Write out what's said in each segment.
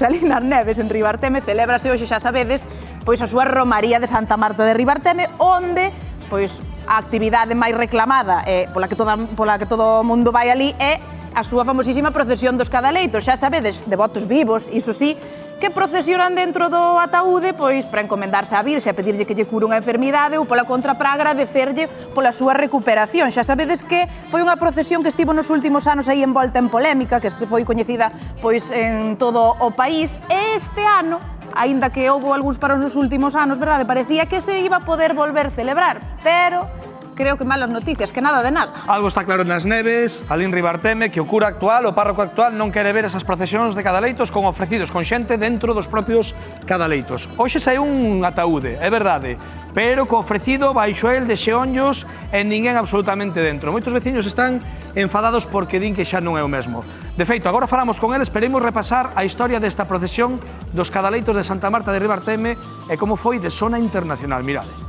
Ali nas Neves, en Ribarteme, celebrase hoxe, xa sabedes, pois a súa Romaría de Santa Marta de Ribarteme, onde pois a actividade máis reclamada pola que todo o mundo vai ali é a súa famosísima procesión dos cadaleitos. Xa sabedes, devotos vivos, iso sí, que procesionan dentro do ataúde pois para encomendarse á Virxe, a pedirlle que lle cure unha enfermidade ou pola contra para agradecerlle pola súa recuperación. Xa sabedes que foi unha procesión que estivo nos últimos anos aí envolta en polémica, que se foi coñecida pois en todo o país, e este ano, aínda que houve algúns para os últimos anos, verdade, parecía que se iba a poder volver celebrar, pero creo que malas noticias, que nada de nada. Algo está claro nas Neves, alí en Ribarteme, que o cura actual, o párroco actual, non quere ver esas procesións de cadaleitos con ofrecidos, con xente dentro dos propios cadaleitos. Hoxe sai un ataúde, é verdade, pero co ofrecido baixo el de xeonllos e ninguén absolutamente dentro. Moitos veciños están enfadados porque din que xa non é o mesmo. De feito, agora falamos con eles, esperemos repasar a historia desta procesión dos cadaleitos de Santa Marta de Ribarteme e como foi de zona internacional. Mirade.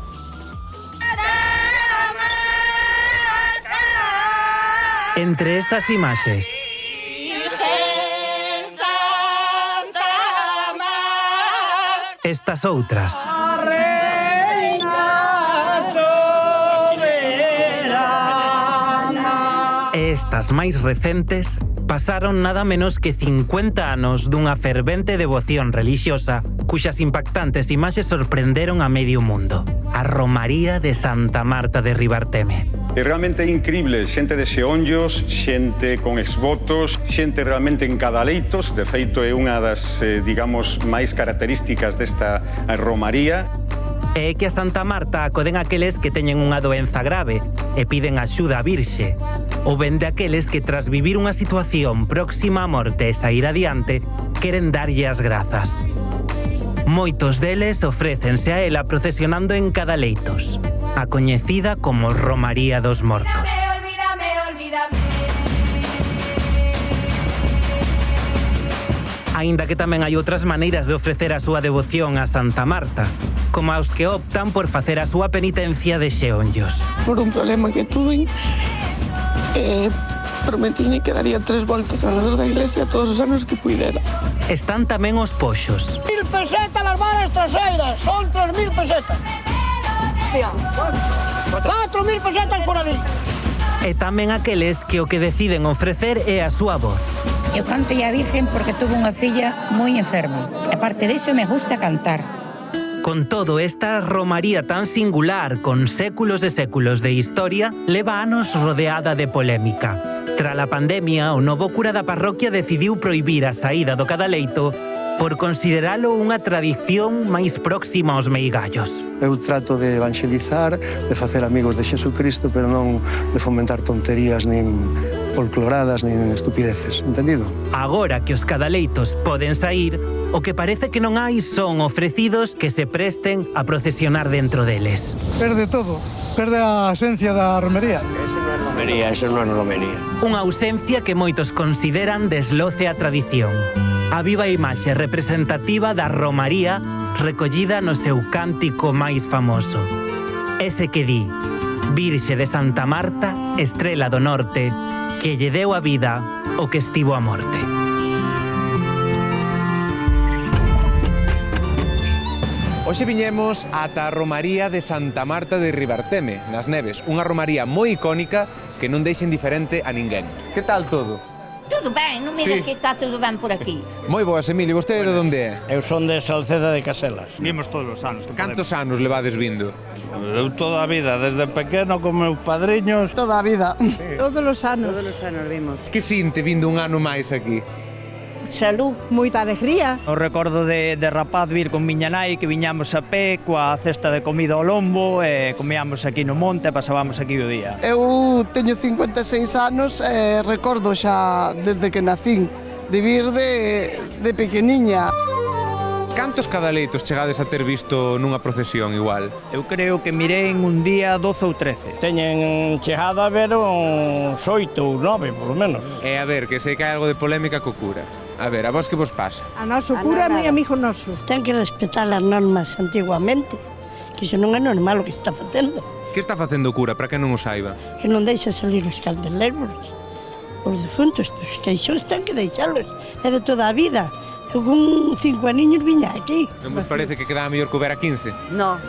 Entre estas imaxes, estas outras, e estas máis recentes, pasaron nada menos que 50 anos dunha fervente devoción relixiosa cuxas impactantes imaxes sorprenderon a medio mundo. A Romaría de Santa Marta de Ribarteme. É realmente increíble, xente de xeonllos, xente con exvotos, xente realmente en cadaleitos, de feito é unha das, digamos, máis características desta romaría. É que a Santa Marta acoden aqueles que teñen unha doenza grave e piden axuda á Virxe, ou ben de aqueles que tras vivir unha situación próxima á morte e sair adiante, queren darlle as grazas. Moitos deles ofrécense a ela procesionando en cadaleitos, a coñecida como Romaría dos Mortos. Aínda que tamén hai outras maneiras de ofrecer a súa devoción a Santa Marta, como aos que optan por facer a súa penitencia de xeonllos. Por un problema que tuve, prometíne que daría 3 voltas alrededor da iglesia todos os anos que puidera. Están tamén os poxos. 1000 pesetas las varas traseiras, son 3000 pesetas. 4000 pesetas por ali. E tamén aqueles que o que deciden ofrecer é a súa voz. Eu canto a Virgen porque tuve unha filla moi enferma. E parte diso me gusta cantar. Con todo, esta romaría tan singular, con séculos e séculos de historia, leva anos rodeada de polémica. Tras a pandemia, o novo cura da parroquia decidiu prohibir a saída do cadaleito por consideralo unha tradición máis próxima aos meigallos. Eu trato de evangelizar, de facer amigos de Xesucristo, pero non de fomentar tonterías nin folcloradas nin estupideces, entendido? Agora que os cadaleitos poden saír, o que parece que non hai son ofrecidos que se presten a procesionar dentro deles. Perde todo, perde a esencia da romería. Eso non é romería. Unha ausencia que moitos consideran desloce a tradición. A viva imaxe representativa da romaría recollida no seu cántico máis famoso. Ese que di: Virxe de Santa Marta, estrela do norte, que lle deu a vida o que estivo a morte. Hoxe viñemos ata a Romaría de Santa Marta de Ribarteme, nas Neves, unha romaría moi icónica que non deixa indiferente a ninguén. Que tal todo? Tudo ben, non me digas que está tudo ben por aquí. Moi boas, Emilio, vostede de onde é? Eu son de Salceda de Caselas. Vimos todos os anos. Cantos anos levades vindo? Eu toda a vida, desde pequeno con meus padriños. Toda a vida. Todos os anos. vimos. Que sinte vindo un ano máis aquí? Salud. Moita alegría. O recordo de rapaz vir con miña nai que viñamos a pé coa cesta de comida ao lombo e comíamos aquí no monte e pasábamos aquí o día. Eu teño 56 anos e recordo xa desde que nacín de vir de pequeniña. Cantos cadaleitos chegades a ter visto nunha procesión igual? Eu creo que mirei en un día 12 ou 13. Teñen chegado a ver uns 8 ou 9, por lo menos. E a ver, que sei que hai algo de polémica co cura. A ver, a vos que vos pasa? A noso cura é moi amigo noso. Ten que respetar as normas antiguamente, que iso non é normal o que está facendo. Que está facendo o cura, para que non o saiba? Que non deixa salir os candeleiros, os defuntos, os queixóns ten que deixalos, é de toda a vida. Con 5 aniños viña aquí. Non vos parece que quedaba mellor que houbera 15? No.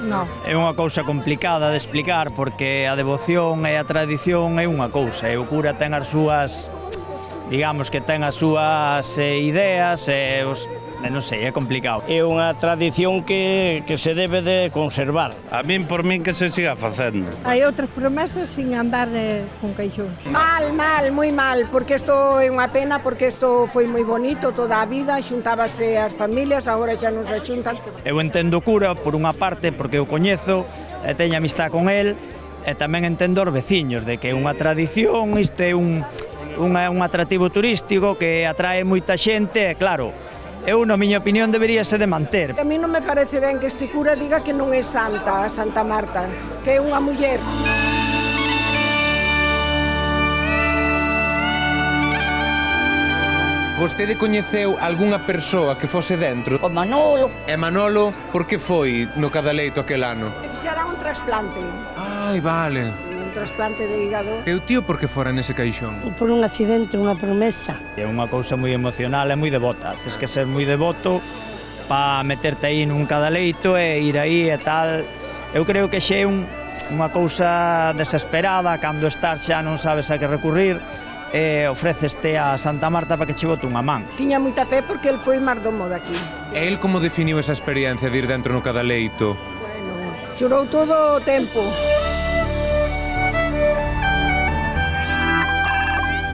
É unha cousa complicada de explicar porque a devoción e a tradición é unha cousa e o cura ten as súas, digamos que ten as súas ideas e non sei, é complicado. É unha tradición que se debe de conservar. A min por min que se siga facendo. Hai outras promesas sin andar con caixóns. Mal, moi mal, porque isto é unha pena, porque isto foi moi bonito toda a vida, xuntábase as familias, agora xa non se xuntan. Eu entendo o cura, por unha parte, porque o coñezo e teño amistad con el, e tamén entendo os veciños, de que é unha tradición, isto é un atractivo turístico que atrae moita xente, e claro, eu, na miña opinión, deberíase de manter. A mí non me parece ben que este cura diga que non é santa, a Santa Marta, que é unha muller. Vostede coñeceu algunha persoa que fose dentro? O Manolo. E Manolo, por que foi no Cadaleito aquel ano? Fixera un trasplante. Ai, vale. Un trasplante de hígado. Teu tío por que fora nese caixón? Por un accidente, unha promesa. É unha cousa moi emocional e moi devota. Tens que ser moi devoto para meterte aí nun cadaleito e ir aí e tal. Eu creo que xe é unha cousa desesperada cando estás xa non sabes a que recurrir e ofréceste a Santa Marta para que che bote unha man. Tiña moita fe porque el foi mardomo daqui. E el como definiu esa experiencia de ir dentro no Cadaleito? Bueno, chorou todo o tempo.